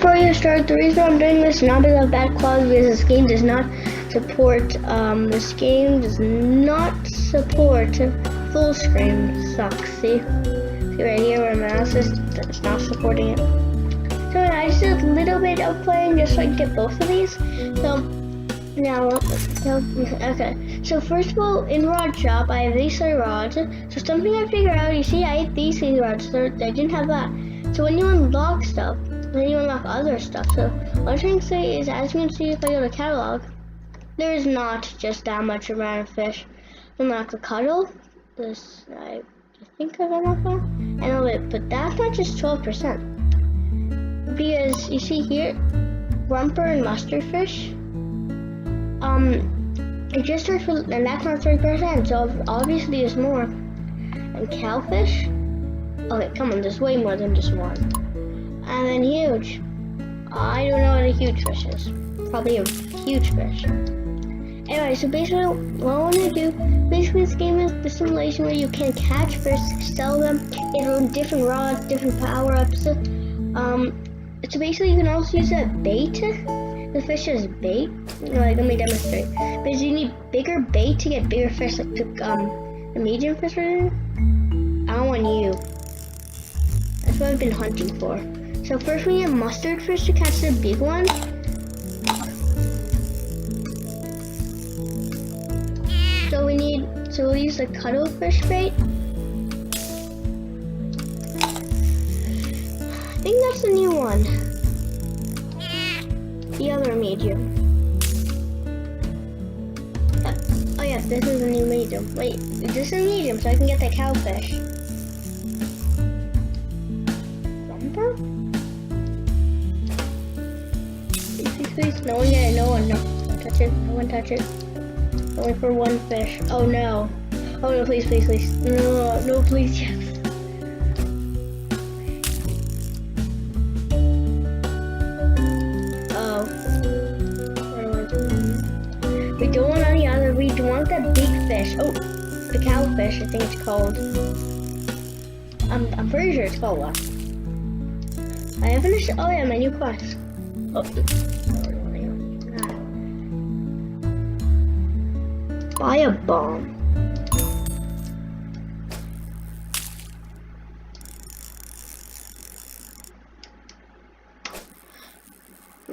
before you start, the reason I'm doing this is not because of bad quality, because this game does not support full screen. Sucks. See right here where my mouse is, it's not supporting it. So I just did a little bit of playing just so I can get both of these. So now, okay. So first of all, in rod shop, I have these 3 rods. So something I figured out, you see, I had these 3 rods. So I didn't have that. So when you unlock stuff, then you unlock other stuff. So what I'm trying to say is, as you can see, if I go to catalog, there is not just that much amount of fish. Unlock the cuddle. This I think I unlocked that. And a bit, but that's not just 12%. Because you see here, rumper and mustard fish. It just starts with, and that's not 3%. So obviously there's more. And cowfish. Okay, come on, there's way more than just one. And then huge. I don't know what a huge fish is. Probably a huge fish. Anyway, so basically what I want to do, basically this game is the simulation where you can catch fish, sell them, get different rods, different power-ups. So basically you can also use that bait. The fish is bait. Like, let me demonstrate. Because you need bigger bait to get bigger fish, like the medium fish right here. I don't want you. That's what I've been hunting for. So first we need mustard fish to catch the big one. So we'll use the cuttlefish bait. I think that's the new one. The other medium. Oh yeah, this is a new medium. Wait, is this a medium so I can get the cowfish? Please, no one get it, no one touch it, no one touch it. Only for one fish. Oh no. Oh no, please, please, please. No, no, please, yes. Oh. We don't want any other, we want that big fish. Oh, the cowfish, I think it's called. I'm pretty sure it's called what? I haven't, oh yeah, my new quest. Oh. Fire bomb.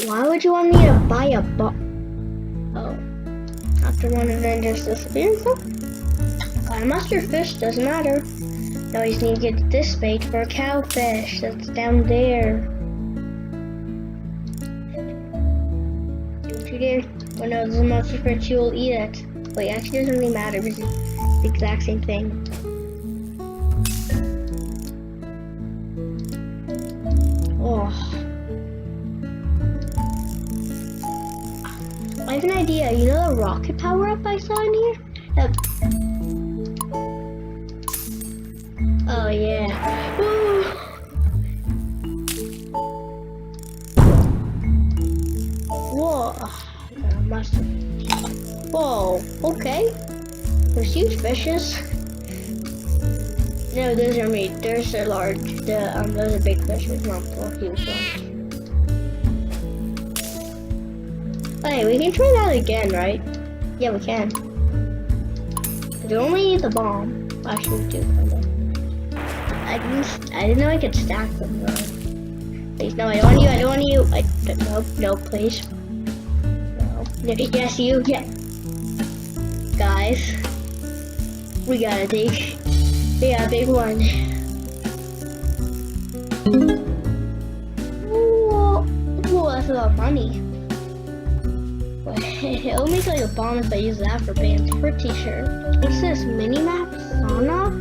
Why would you want me to buy a bomb? Oh, after one of them just disappeared. Got a mustard fish, doesn't matter. Now we just need to get this bait for a cowfish that's down there. Don't you dare. When there's a mustard fish, you'll eat it. Wait, actually it doesn't really matter because it's the exact same thing. Oh. I have an idea. You know the rocket power-up I saw in here? Oh yeah. Whoa. Mustard. Whoa, okay. There's huge fishes. No, those are meat. Those are large. Those are big fishes, not the huge ones. Hey, we can try that again, right? Yeah, we can. We only need the bomb. Actually, we do. I didn't know I could stack them though. Please, no, I don't want you. I don't want you. No, please. No. Yes, you. Yeah. Guys, we got a big one. Whoa, that's a lot of money. It'll make like a bomb if I use that for bands. Pretty sure. What's this mini map? Sonar?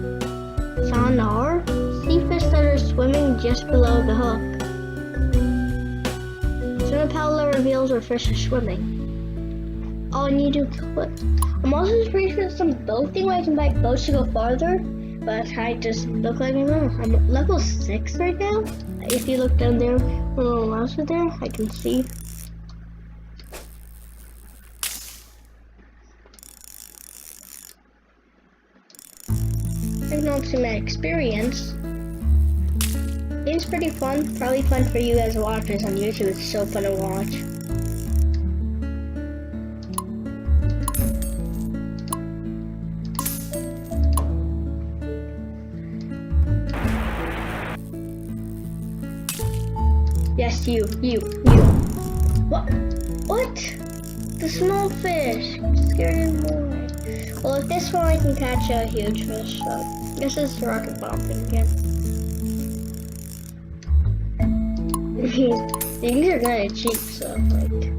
Sea fish that are swimming just below the hook. Swim power reveals where fish are swimming. Oh, I need to put. I'm also pretty sure some boat thing where I can buy boats to go farther, but I just look like I'm level 6 right now. If you look down there, where the little mouse is there, I can see. I can also see my experience. It's pretty fun. Probably fun for you as watchers on YouTube. It's so fun to watch. Yes, you. What? What? The small fish. Scary boy. Well, if this one I can catch a huge fish, so this is the rocket bomb thing again. These are kind of cheap, so like.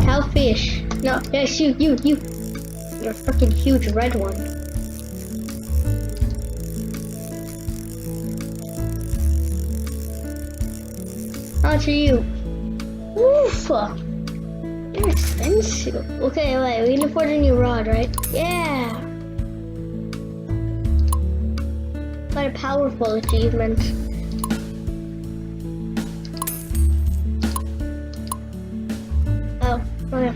Cowfish. No, yes, you. You're a freaking huge red one. How much are you? Oof! They're expensive. Okay, wait, we can afford a new rod, right? Yeah! Quite a powerful achievement. Oh, okay.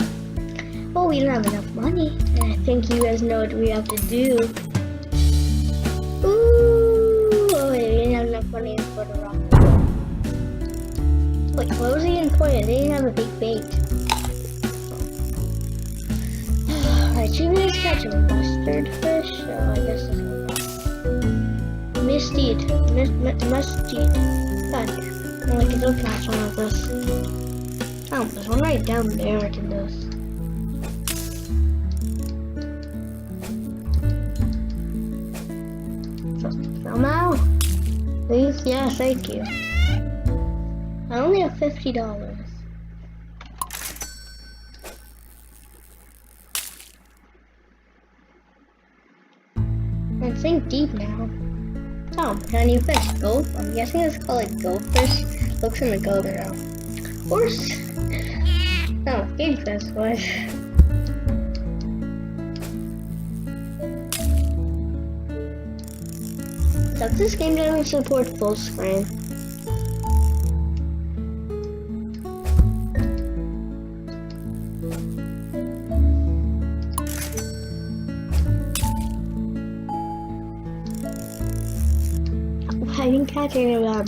Well, we don't have enough money. And I think you guys know what we have to do. Ooh! Oh, wait, we didn't have enough money for the rock. Wait, what was the end point? They didn't have a big bait. Alright, you guys catch a mustard fish? So I guess this one. Mustard. God, well, I can still catch one of this. Oh, there's one right down there I can do this. Somehow? Please? Yeah, thank you. I only have $50. And sink deep now. Oh, can you fish? Gold? I'm guessing it's called like goldfish. Looks in the gold now. Horse? Oh, game fish, what? So this game doesn't support full screen. I didn't catch any of them.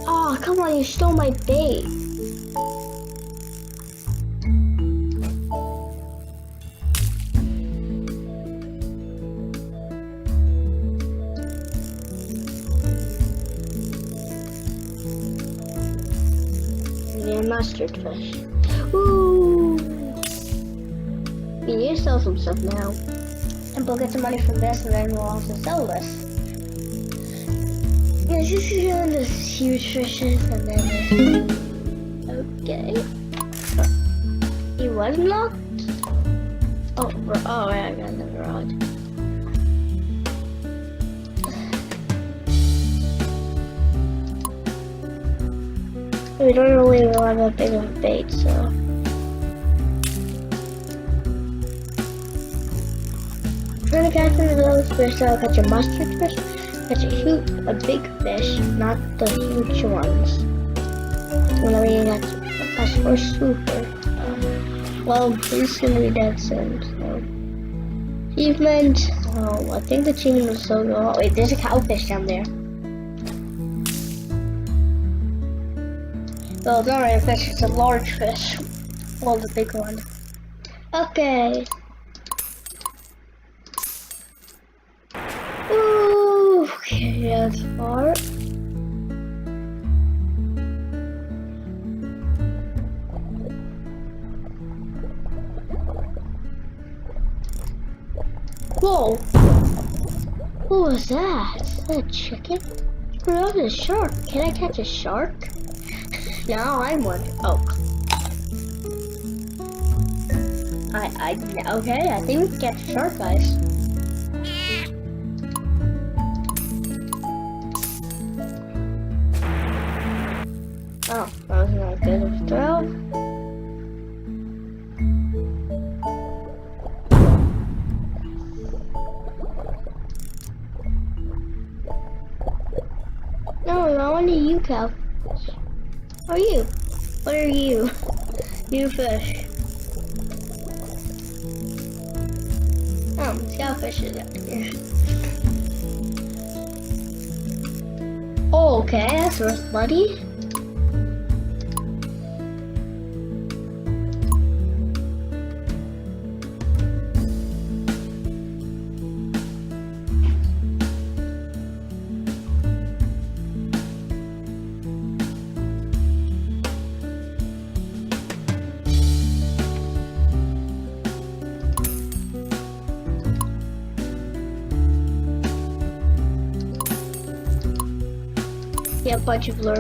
Oh, come on, you stole my bait. Mustard fish. Ooh! We need to sell some stuff now. And we'll get the money from this, and then we'll also sell this. Yeah, just doing this huge fishes, and then okay. He was locked? Oh, yeah, I got another rod. We don't really have a big of a bait, so. Trying to catch one of those fish, so I'll catch a mustard fish, catch a big fish, not the huge ones. Whenever you catch for super. Well, he's gonna be dead soon, so. Achievement. Oh, I think the achievement was so good. Oh, wait, there's a cowfish down there. Well, it's not really a fish, it's a large fish. Well, the big one. Okay. Ooh, okay, that's far. Whoa! What was that? Is that a chicken? Oh, that was a shark. Can I catch a shark? Now I'm wondering. Oh. Okay, I think we can catch a shark, guys. Oh, that was not good of a throw. No, I want a you cow. Are you? What are you? You fish. Scalefish is up here. Oh, okay, that's worth money. Yeah, bunch of lure.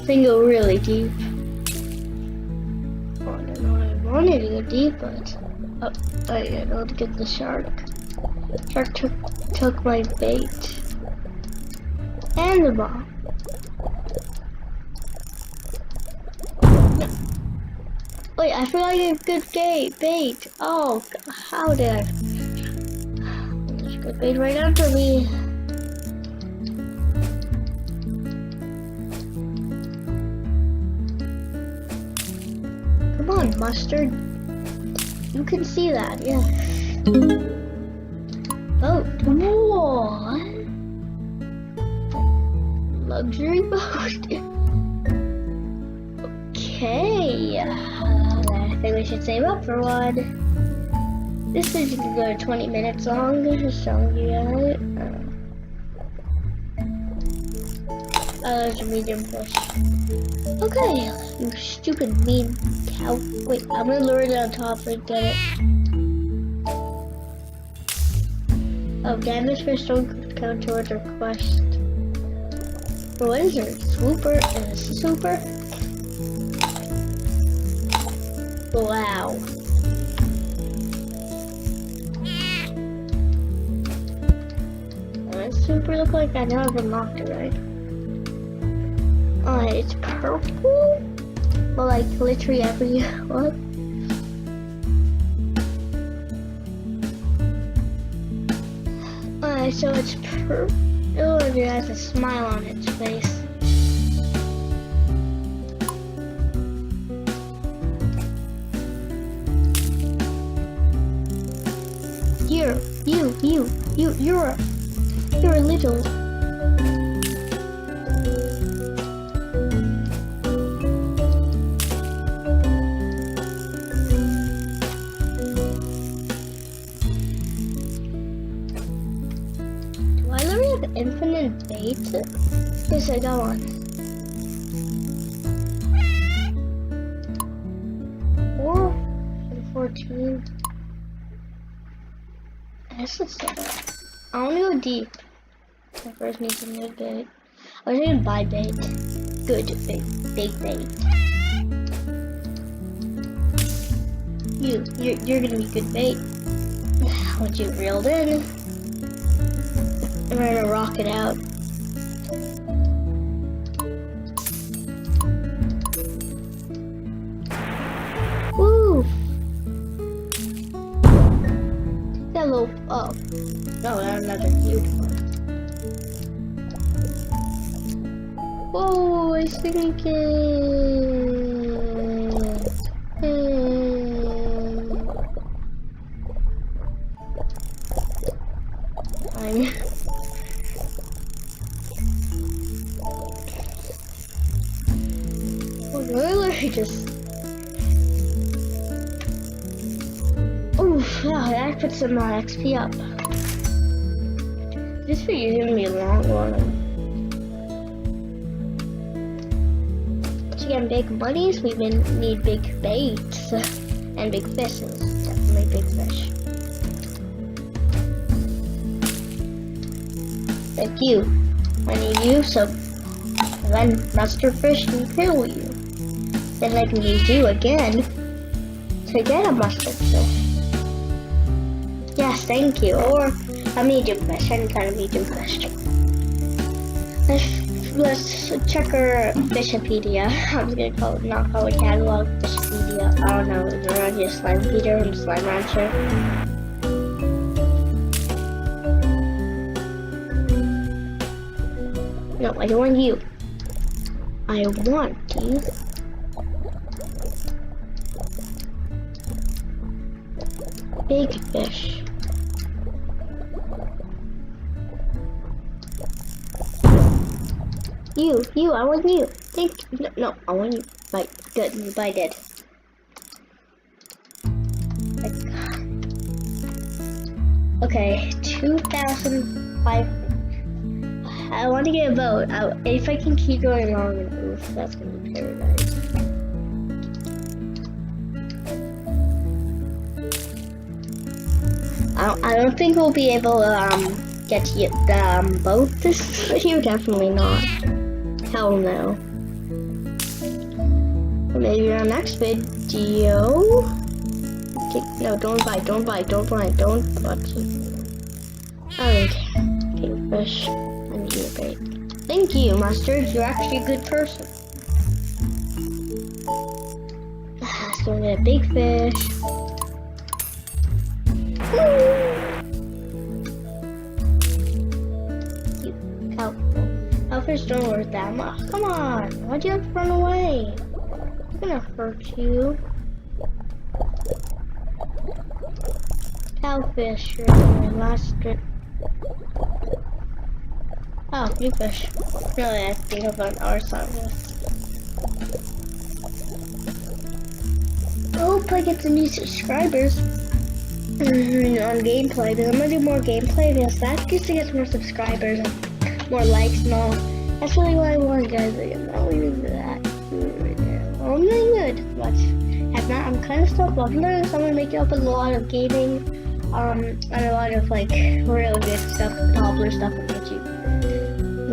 Can go really deep. Oh, I don't know. I wanted to go deep, but I don't know to get the shark. Shark took my bait and the ball. Wait, I forgot I get good bait. Oh, how did I? There's good bait right under me. Come on, mustard. You can see that, yeah. Boat. What? Luxury boat. Okay. I think we should save up for one. This is gonna go 20 minutes long, so yeah. There's a medium fish. Okay, you stupid mean cow. Wait, I'm gonna lure it on top and get it. Oh, damaged fish don't count towards our quest. What is there? Swooper and a super? Wow. Does super look like I never unlocked it, right? Oh, it's purple? Well, like literally every what? Alright, so it's purple and it has a smile on its face. You're a little. Do I literally have infinite bait? Yes, I got one. 4 and 14. This is so bad. I want to go deep. I first need some good bait. I was gonna buy bait. Good bait. Big bait. You're gonna be good bait. Once you reeled in, we're gonna rock it out. Woo! Hello. Oh. No, that's another huge one. Whoa, it's sinking. Fine. Oh, really? Just. Oof, yeah, that puts some XP up. This video is gonna be a long one. To get big monies, we need big baits and big fishes. Definitely big fish. Thank you. I need you, so then Master Fish can kill you. Then I can use you again to get a mustard fish. Yes, thank you. Or a medium fish, any kind of medium fish. Let's check our Fishopedia. I was gonna not call it catalog, Fishopedia. I don't know, it's around here, Slimepedia from Slime Rancher. No, I don't want you. I want you. Big fish. You, I want you. No, I want you. Bite, good, you bited. Okay, 2,500. I want to get a boat. If I can keep going long enough, that's gonna be paradise. I don't think we'll be able to get to the boat this video. Definitely not. Hell no. Or maybe our next video. Okay, no, don't bite. Okay, kingfish. I need you, bait. Thank you, Mustard. You're actually a good person. Let's go get a big fish. You cow. Cowfish don't work that much. Come on. Why'd you have to run away? I'm gonna hurt you. Cowfish, last strip. Oh, new fish. Really, I think about our side of this. I hope I get some new subscribers on gameplay, because I'm gonna do more gameplay, because that gets to get more subscribers and more likes and all. That's really what I want, guys. I'm not really that good right now. I'm doing good, but I'm kind of stuck leveling, so I'm gonna make it up with a lot of gaming, and a lot of like real good stuff, popular stuff on YouTube.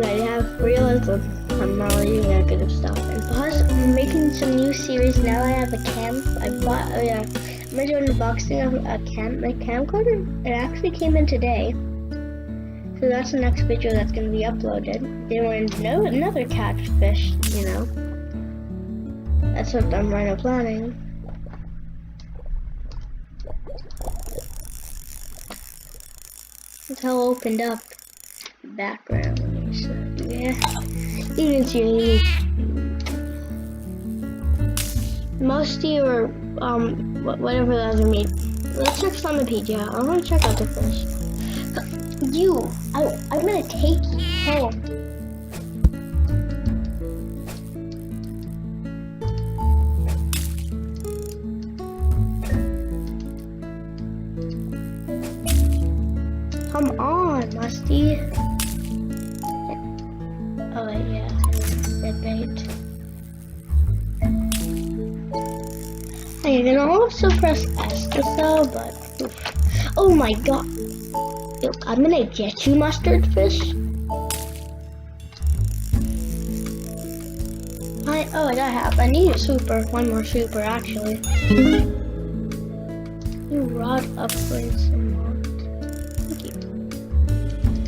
I have realized I'm not really that good of stuff. And plus, I'm making some new series now. I have a cam. I bought. I'm gonna do an unboxing of my camcorder. It actually came in today. So that's the next video that's gonna be uploaded. They wanted to know another catfish. You know. That's what I'm right now planning. It's how opened up the background. So, yeah, you can see Musty or whatever the other meat. Let's check some of the PJ. I want to check out the fish. I'm gonna take you home. Come on, Musty. Oh yeah, dead bait. I can also press S to sell, but oof. Oh my god! Yo, I'm gonna get you, mustard fish. I need a super. One more super, actually. New rod upgrades unlocked. Thank you.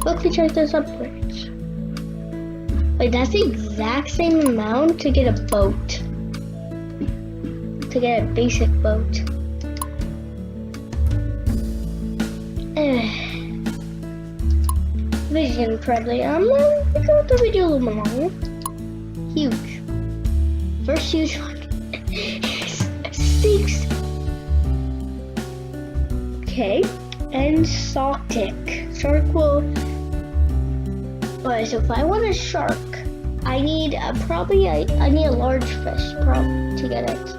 Quickly check those upgrades. Wait, that's the exact same amount to get a boat. To get a basic boat. Vision friendly. I'm gonna pick out the video a little more. Huge. First huge one. 6. Okay. And Saltic. Shark will. Alright, so if I want a shark, I need I need a large fish to get it.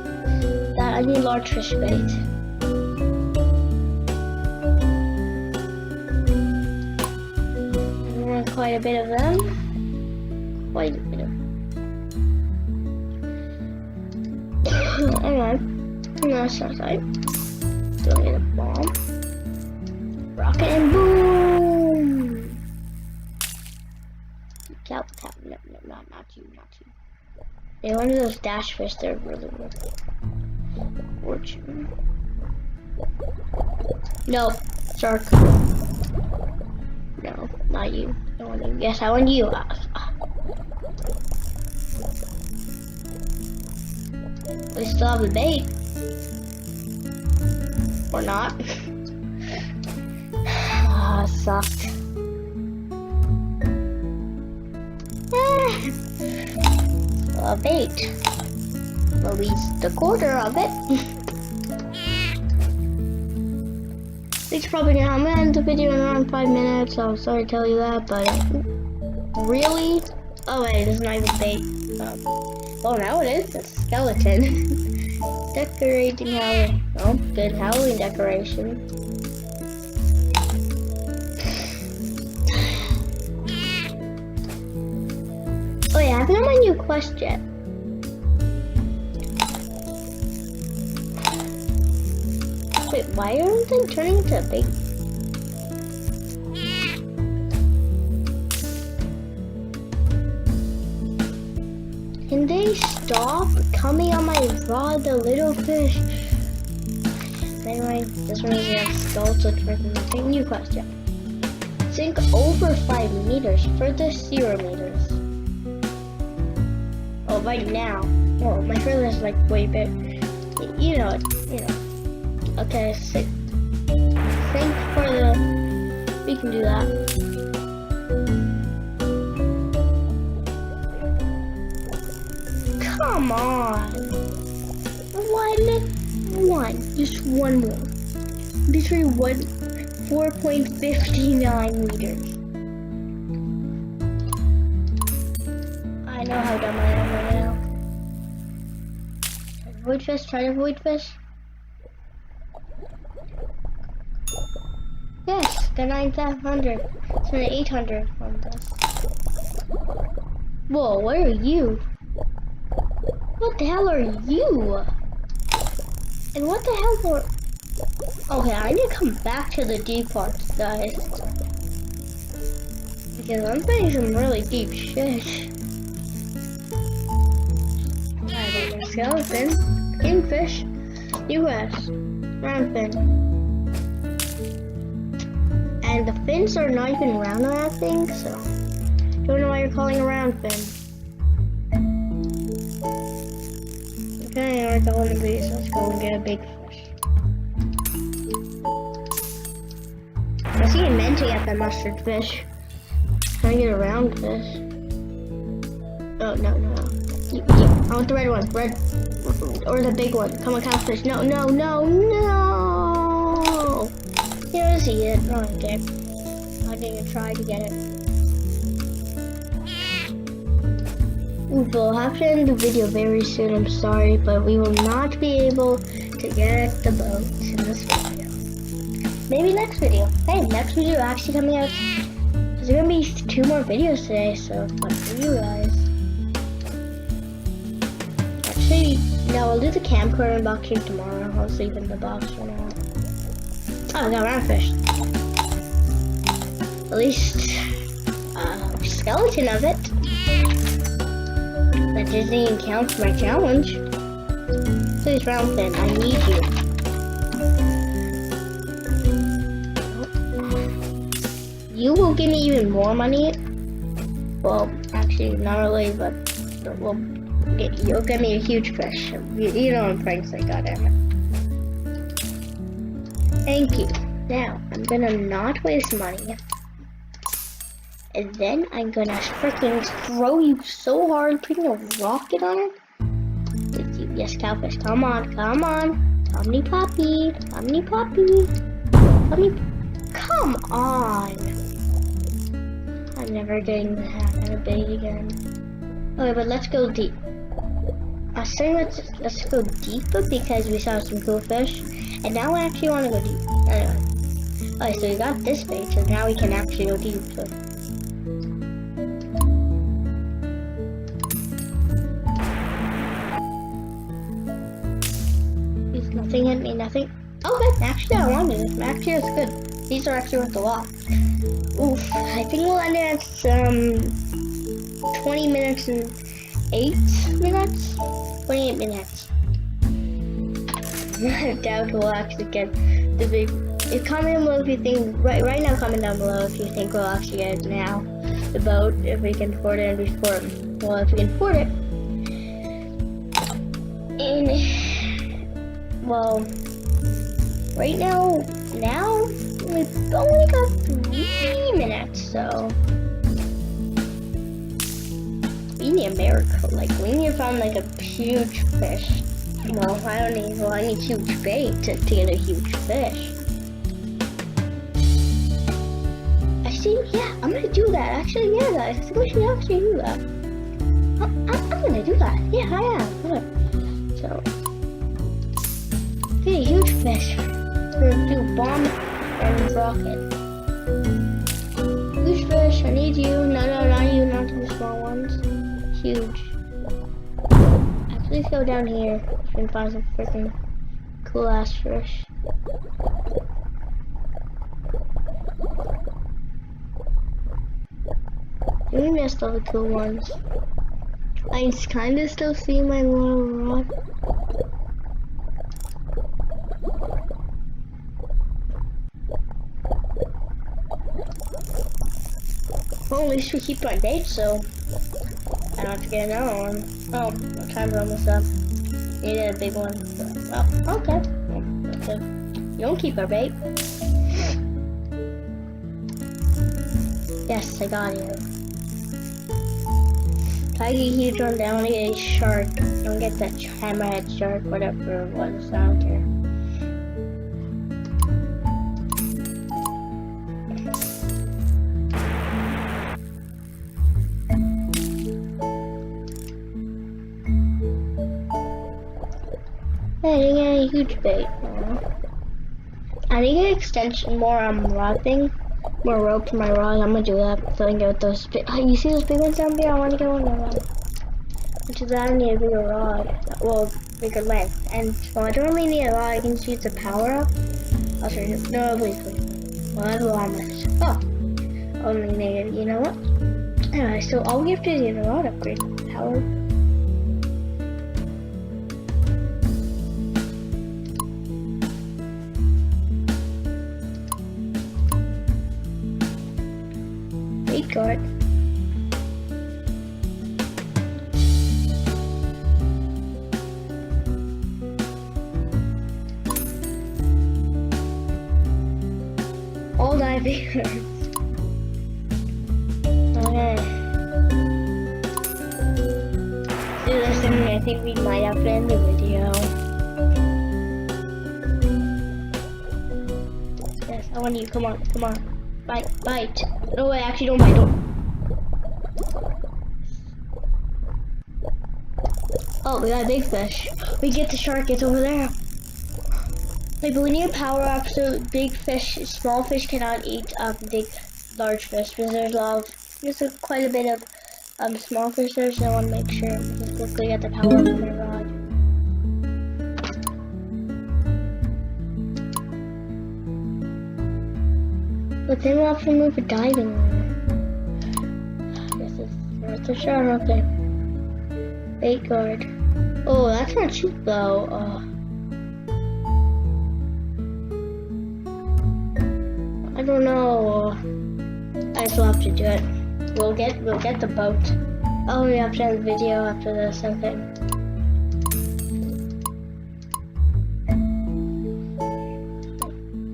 I need large fish bait. I want quite a bit of them. Quite a bit of them. Alright. No, start side. Don't get a bomb. Rocket and boom! Cow. No, not you. They're one of those dash fish, they're really fortune. No, shark. No, not you. I want you. Yes, I want you. We still have the bait. Or not. Sucked. a bait. At least a quarter of it. It's probably gonna, I'm gonna end the video in around 5 minutes, so I'm sorry to tell you that, but really? Oh wait, it's not even bait. Oh, now it is a skeleton. Decorating Halloween. Oh, good Halloween decoration. Oh yeah, I haven't done my new quest yet. Wait, why aren't they turning into a big? Can they stop coming on my rod, the little fish? Anyway, this one is a skeleton freaking new question. Sink over 5 meters, furthest 0 meters. Oh, right now. Oh, my furthest is like way big. You know it, you know. Okay, sink for the, we can do that. Come on. One, just one more. Between 4.59 meters. I know how dumb I am right now. Avoid fish, try to avoid fish. Yes, the 9,500. It's an 800 on this. Whoa, where are you? What the hell are you? And what the hell are... Okay, I need to come back to the deep parts, guys. Because I'm finding some really deep shit. I got my skeleton, kingfish, US, roundfin. And the fins are not even round on that thing, so don't know why you're calling a roundfin. Okay, we're going to be, so let's go and get a big fish. I see him meant to get the mustard fish. Can I get a round fish? Oh, no. I want the red one. Red. Or the big one. Come on, catfish. No. Here, see it. Oh, okay. I didn't even try to get it. We'll have to end the video very soon, I'm sorry, but we will not be able to get the boat in this video. Maybe next video. Hey, next video actually coming out. There's gonna be 2 more videos today, so fun for you guys. Actually, no, I'll do the camcorder unboxing tomorrow. I'll sleep in the box for now. Oh, I got roundfish. At least, skeleton of it. That doesn't even count for my challenge. Please, roundfin, I need you. You will give me even more money. Well, actually, not really, but you'll give me a huge fish. You know I'm Frank's like, goddammit. Thank you. Now, I'm gonna not waste money. And then I'm gonna freaking throw you so hard, putting a rocket on it. With you. Yes, cowfish. Come on. Come me puppy. Come on. I'm never getting that kind of bait again. Okay, but let's go deep. I was saying let's go deeper because we saw some cool fish. And now I actually want to go deep. Anyway. Okay, so we got this bait, so now we can actually go deep. So. Nothing hit me, nothing. Okay, actually I wanted it. Actually it's good. These are actually worth a lot. Oof, I think we'll end it at 20 minutes and 8 minutes? 28 minutes. I doubt we'll actually get the big... Comment down below if you think... Right now comment down below if you think we'll actually get it now. The boat, if we can afford it and before... Well, if we can afford it. And... Well, right now we've only got 3 minutes, so we need a miracle. Like, we need to find like a huge fish. Well, I need huge bait to get a huge fish. Yeah, I'm gonna do that. Actually, yeah, guys, I think we should actually do that. I'm gonna do that. Yeah, I am. Good. So, get a huge fish. We're gonna do bomb and rocket. Huge fish, I need you. No, not you, not the small ones. Huge. Actually, let's go down here and find some freaking cool ass fish. We missed all the cool ones. I kind of still see my little rod. Well, at least we keep our bait, so I don't have to get another one. Oh, my time's almost up. Needed a big one. Oh, okay. You don't keep our bait. Yes, I got you. If I get a huge one, I want to get a shark. Don't get that hammerhead shark, whatever it was. I don't care. Hey, I didn't get a huge bait. I need to get extension, more rod thing. More rope for my rod. I'm gonna do that so I can get those big. You see those big ones down there? I want to get one of them. Which is that I need a bigger rod. Well, bigger length. And well, I don't really need a rod. I can just use the power up. I'll show you. No, please. Well, that's what I'm gonna. Oh, only need. You know what? Anyway, so all we have to do is get a rod upgrade. Power. Guard. All diving. Okay. So listen, I think we might have to end the video. Yes, I want you. Come on, come on. Bite. No way, actually don't bite, Oh, we got a big fish. We get the shark, it's over there. Like, but we need a power up so big fish, small fish cannot eat large fish because there's quite a bit of small fish there, so I want to make sure because quickly get the power up on my rod. But then we'll have to move a diving line. This is worth a shot, okay. Bait guard. Oh, that's not cheap though. I don't know. I still have to do it. We'll get the boat. Oh, we have to end the video after this, okay.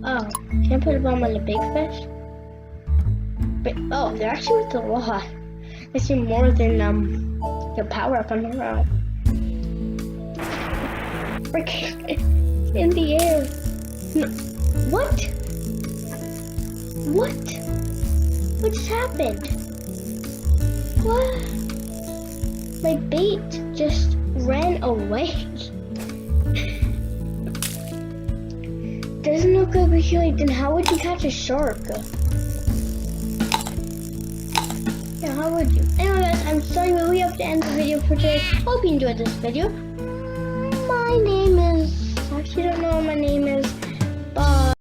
Oh, can I put a bomb on the big fish? But, oh, they're actually worth a lot. They seem more than the power up on the rod. Freaking in the air. No. What? What just happened? What? My bait just ran away. Doesn't look like we should. Then how would you catch a shark? Yeah, how would you? Anyway guys, I'm sorry, but we have to end the video for today. Hope you enjoyed this video. My name is, I actually don't know what my name is. Bye.